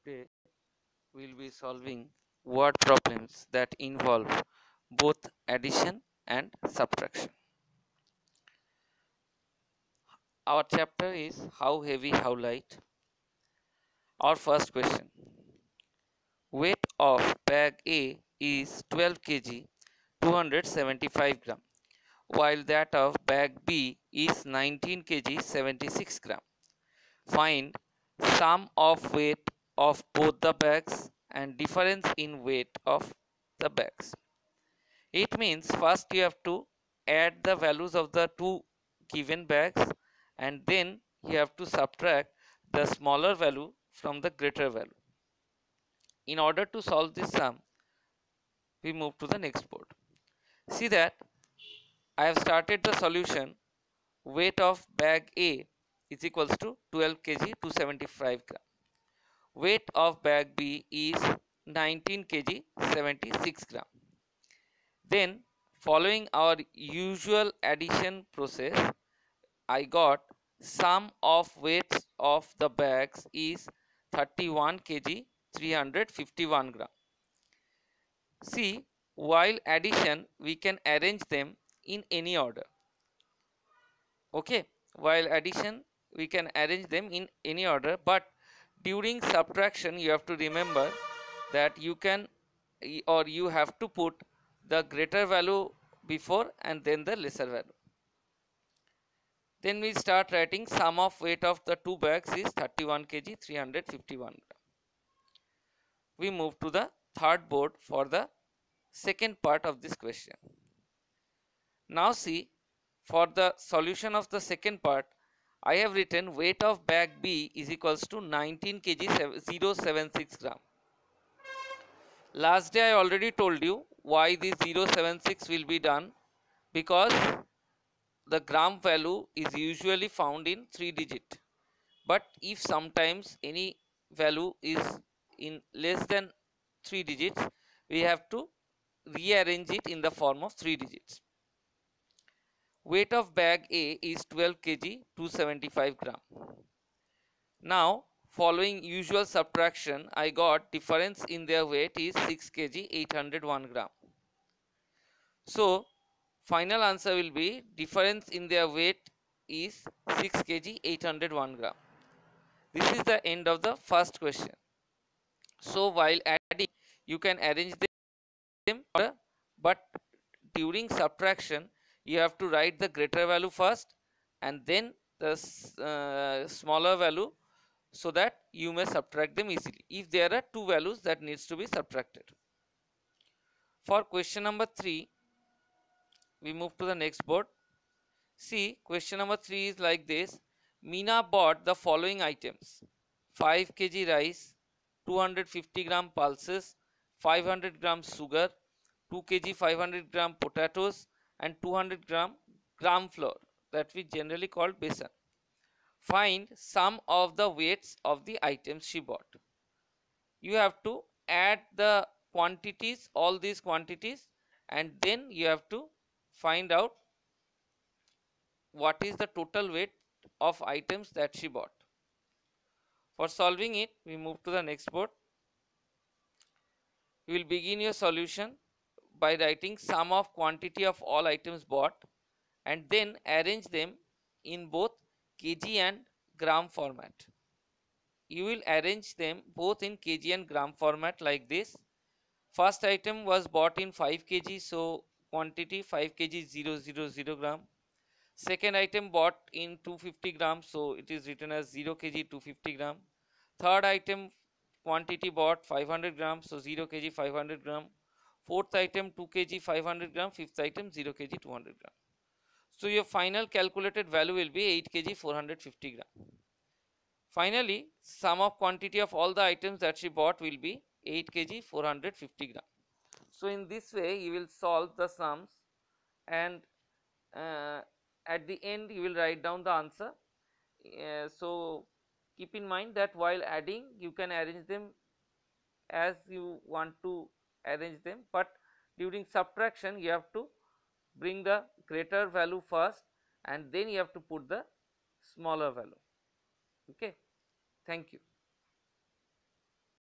Today we'll be solving word problems that involve both addition and subtraction. Our chapter is how heavy, how light. Our first question. Weight of bag A is 12 kg 275 gram, while that of bag B is 19 kg 76 gram. Find sum of weight of both the bags and difference in weight of the bags. It means first you have to add the values of the two given bags and then you have to subtract the smaller value from the greater value. In order to solve this sum, we move to the next board. See that I have started the solution. Weight of bag A is equals to 12 kg 275 gram. Weight of bag B is 19 kg 76 gram. Then following our usual addition process, I got sum of weights of the bags is 31 kg 351 gram. See, while addition we can arrange them in any order. Okay, while addition we can arrange them in any order, but during subtraction you have to remember that you can or you have to put the greater value before and then the lesser value. Then we start writing sum of weight of the two bags is 31 kg 351 gram. We move to the third board for the second part of this question. Now see, for the solution of the second part, I have written weight of bag B is equals to 19 kg 076 gram. Last day I already told you why this 076 will be done, because the gram value is usually found in 3 digit, but if sometimes any value is in less than 3 digits, we have to rearrange it in the form of 3 digits. Weight of bag A is 12 kg 275 gram. Now following usual subtraction, I got difference in their weight is 6 kg 801 gram. So final answer will be difference in their weight is 6 kg 801 gram. This is the end of the first question. So while adding you can arrange them, but during subtraction you have to write the greater value first and then the smaller value, so that you may subtract them easily if there are two values that needs to be subtracted. For question number 3, we move to the next board. See, question number 3 is like this. Meena bought the following items: 5 kg rice, 250 gram pulses, 500 gram sugar, 2 kg 500 gram potatoes and 200 gram flour, that we generally call besan. Find sum of the weights of the items she bought. You have to add the quantities, all these quantities, and then you have to find out what is the total weight of items that she bought. For solving it, we move to the next board. You will begin your solution by writing sum of quantity of all items bought and then arrange them in both kg and gram format. You will arrange them both in kg and gram format like this. First item was bought in 5 kg, so quantity 5 kg 000 gram. Second item bought in 250 grams, so it is written as 0 kg 250 gram. Third item quantity bought 500 grams, so 0 kg 500 gram. Fourth item 2 kg 500 gram. Fifth item 0 kg 200 gram. So your final calculated value will be 8 kg 450 gram. Finally, sum of quantity of all the items that she bought will be 8 kg 450 gram. So in this way you will solve the sums, and at the end you will write down the answer. So keep in mind that while adding you can arrange them as you want to arrange them, but during subtraction you have to bring the greater value first and then you have to put the smaller value. Okay, thank you.